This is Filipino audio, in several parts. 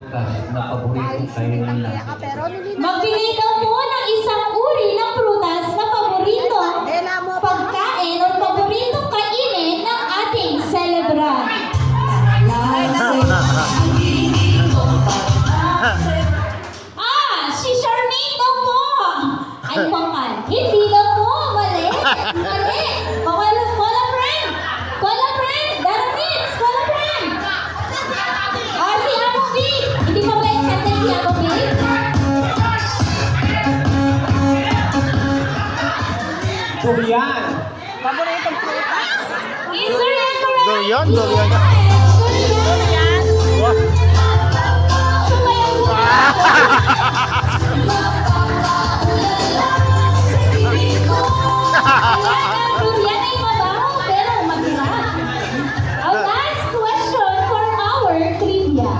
na paborito kayo nila. Magbigay daw po ng isang uri ng prutas na paborito pagkain o paboritong kainin ng ating celebrant. Si Charmaine daw po. Ay, bakal. Hindi daw po. Mali. Mali. Call a friend. Call a friend. Daramits. Call a friend. Si Amo B. Hindi pa ba accepted si Amo B? Durian! Paboritong prutas. Is durian correct? Durian? Yes. Durian. Durian. Wah. Durian ay mabaho pero masarap. Our last question for our trivia.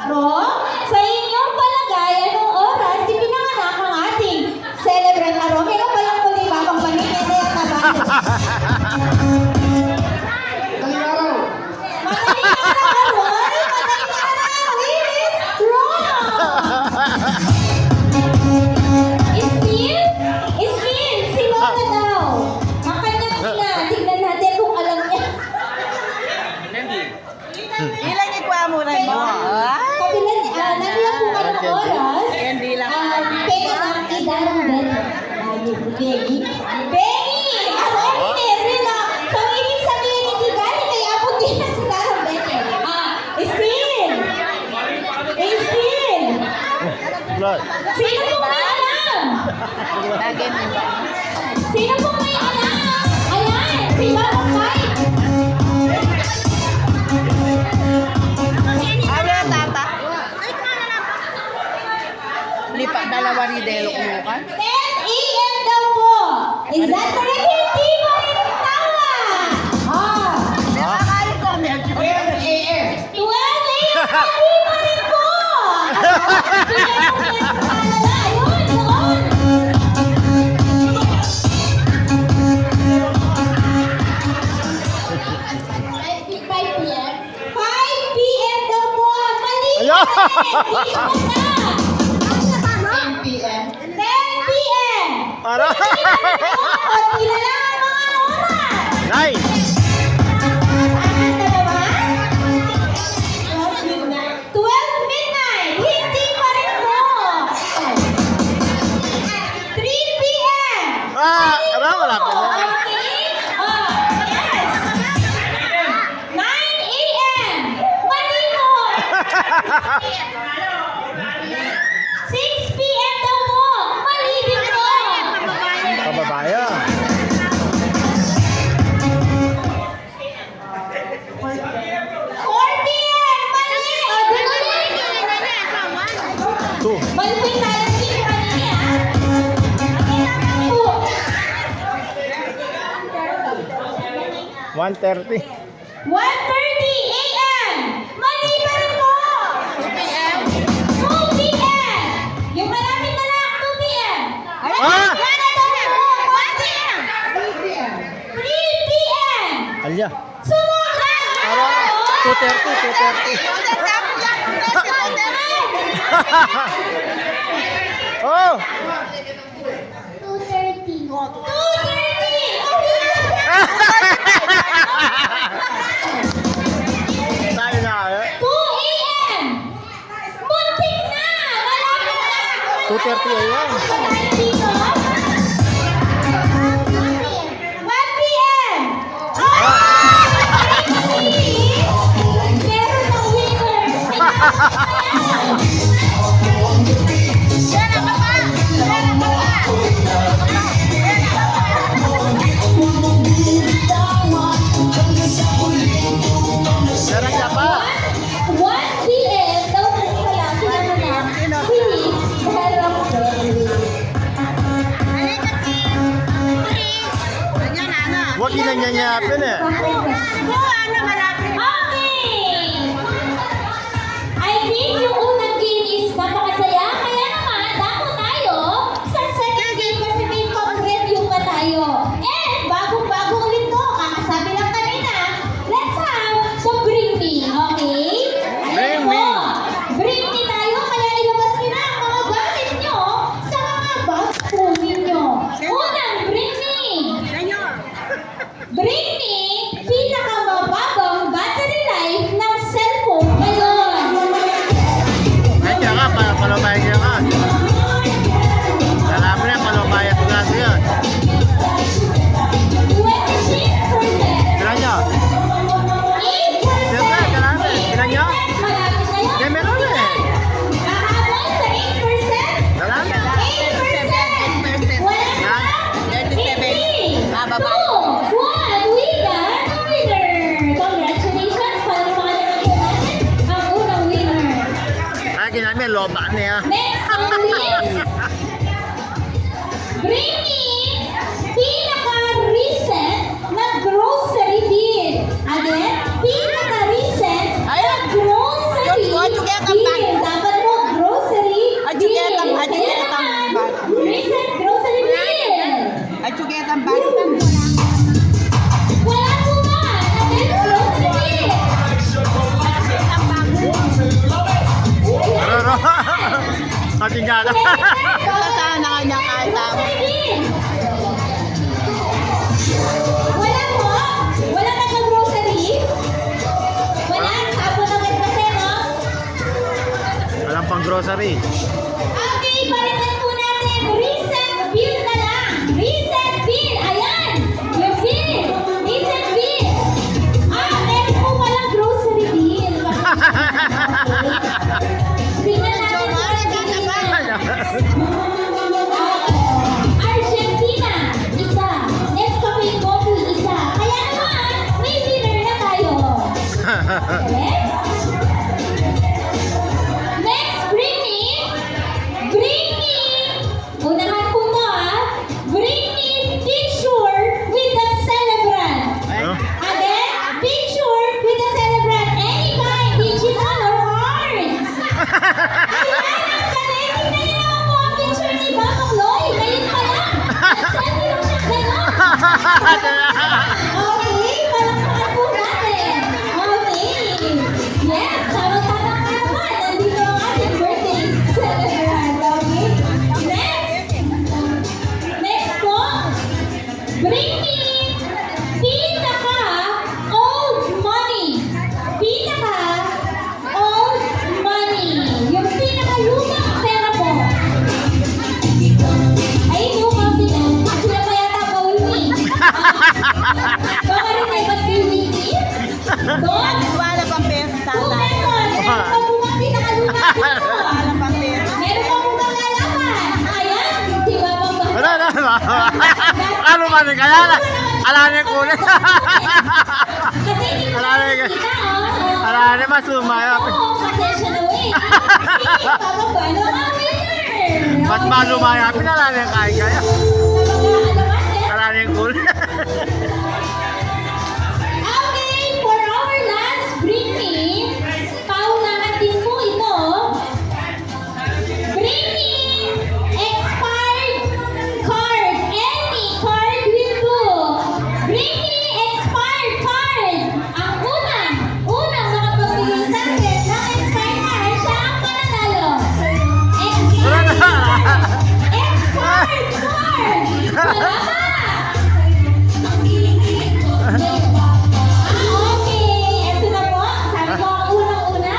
Ro, sa inyong palagay, anong oras ipinanganak ang ating celebrant na Ro? Meron pa yung kundi babang paningin na yan naman. Madaling araw, Roy! Madaling araw! It is wrong! Ismin! Sino na daw? Ang kanyang ina. Tignan natin kung alam niya. Ilang ikuha mo rin mo? Kabilan niya. Nabilang kung anong oras. Hindi lang. Pwede ng idarang beto. Benny? Benny! Ako rin na. So, ibig sabihin hindi galing kay Apo din na si Darang beto. Ismin! Ismin! Blood. Sino pong may alam? Lagyan mo ba? Sino pong may alam? Ayan! Si Babang Mike! Abre tata. Lipat dalawa ni Delo kumukan. 10 a.m. daw po. Is that correct? Hindi pa rin tawa. Nakakali ko. 12 a.m. Hindi pa rin po. Ayun, doon. 5 p.m. 5 p.m. daw po. Mali. Ayan. Hindi 10 p.m. 10 p.m. Para. Konti na lang ang mga oras. Nice. Apat na ba ba? 12 midnight. Hindi pa rin po. 3 p.m. Malapit na. Okay. Yes. 9 a.m. Mali po. 6 p.m. daw po. Mali din po. Pababaya. 4 p.m. Mali. Two. Malupit tayo sa inyo kanina, po. 1:30. 1:30 a.m. Mali pa rin po. 2 p.m. 2 p.m. Yung malapit na lang, 2 p.m. Ah! 1 p.m. 3 p.m. Alya. Sumunod! Para 2:30. Oh! 2:30. 2:30! Tayo na kayo. 2 a.m. Muntik na! Malapit na! 2:30 a.m. Pagkain dito. 1 p.m. Meron ng winner. Sarang ka pa. 1 p.m. daw po pala sila na si Darang Beto. Huwag ginanyanyapin eh. Okay! I think yung unang game is napakasaya. Kaya naman, dapat loba niya. Next on list. Bring me pinaka-recent na grocery deal. Again, pinaka-recent na grocery Diyos ko, atsuget ang bag. deal. Dapat mo, grocery Atsuget deal. ang Kaya naman, bag. recent grocery deal. Ay, chuget ang bag. Wala po ba? Again, grocery deal. Ano, no? Katingala. Saan na kanya kahit tao? Wala po? Wala ka sa grocery? Wala? Tapo na kayo kasi, no? Walang pang grocery. Okay, balikan po natin. Recent bill na lang. Recent bill. Ayan. Yung bill. Recent bill. Meron po walang grocery bill. Tingnan natin. Argentina, isa. Nescafe Coffee, isa. Kaya naman, may winner na tayo. Correct? Next, bring me, unahan po to bring me picture with the celebrant. Ano? Again, picture with the celebrant. Any kind, digital or cards. Ayan, ang galing. Tingnan niyo naman po ang picture ni Mama Chloe. Ngayon pa lang. Selfie lang siya gano'n. Okay, palakpakan po natin. Okay. Yes, tama-tama nga naman. Nandito ang ating birthday celebrant. Okay? Next po. Bring me pinaka-old money. Pinaka-old money. Yung pinaka-lumang pera po. Ay, yung confident. Sila pa yata Paulini. Baka rin ay mag-Paulini? Dos? Wala pang pesta. 2 pesos. Meron pa po mga pinaka-lumang pera. Wala pang pesta. Meron pa po mga lalaman. Ayan, si Babang Babang. Wala na. Ano ba ni kaya na? Alani kulit. Kasi hindi ko Alani ka. kita, oh. Alani mas lumayap. Oo, pasensya na eh. Babang Babang ang winner. Mas malumayap. Alani kaya kaya. Napaka-alaman eh. Alani kulit. Okay, for our last bring me, paunahan din po ito. Bring me expired card. Any card will do. Bring me expired card. Ang unang makapagbigay sa atin ng expired card, siya ang pananalo. Expired card. Expired card. Salamat. Okay, ito na po. Sabi ko ang unang-una.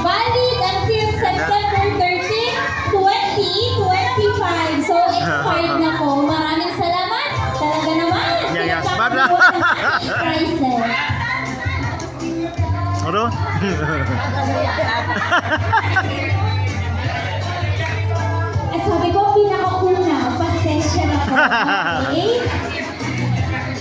Valid until September 13, 2025. So, expired na po. Maraming salamat. Talaga naman. Yes, Pinagpapakuha madam. ng prizes. Ano? At sabi ko, pinakauna. Pasensya na po. Okay?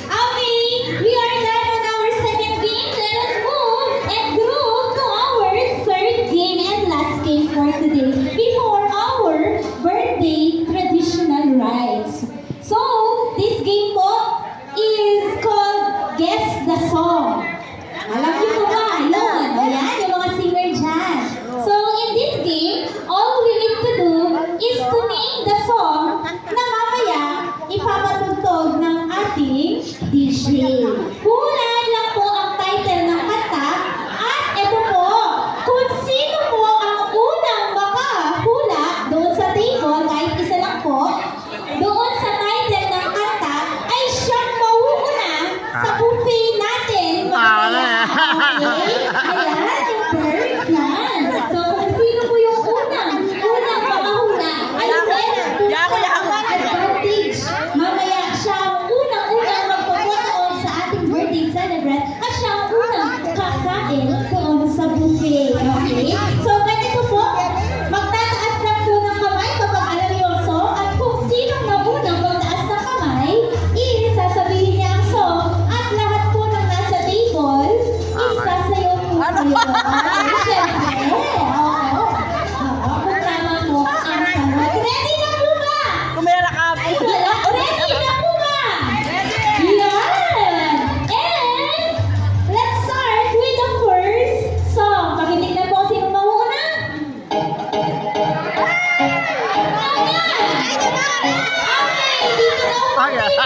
Okay, we are done on our second game. Let us move and group to our third game and last game for today before our birthday traditional rites. So, this game po is called Guess the Song. Alam niyo po ba? Yun. Ayan, yung mga singer dyan. So, in this game, all we need to do is to name the song na mamaya ipapatugtog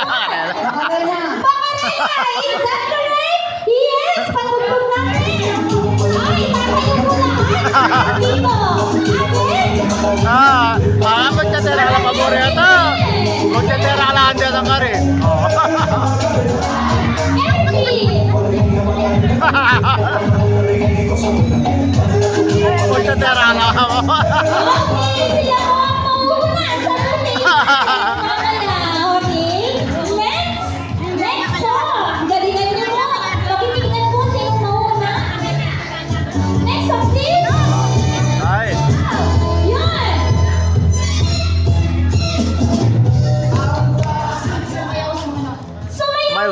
Bacarena, is that correct? Yes, patugtog natin. Ay, tatayo mo lahat. Dito. Again. Magkatera ka lang paborito. Magkatera ka lang dyan ang kari. Magkatera ka lang ako. Okay, sila ko ang mauna sa atin. Okay, next song. Galingan niyo mo. Pakitignan mo sino mauna. Next song, please. Ay. Yun. Sumayaw sumunod. Sumayaw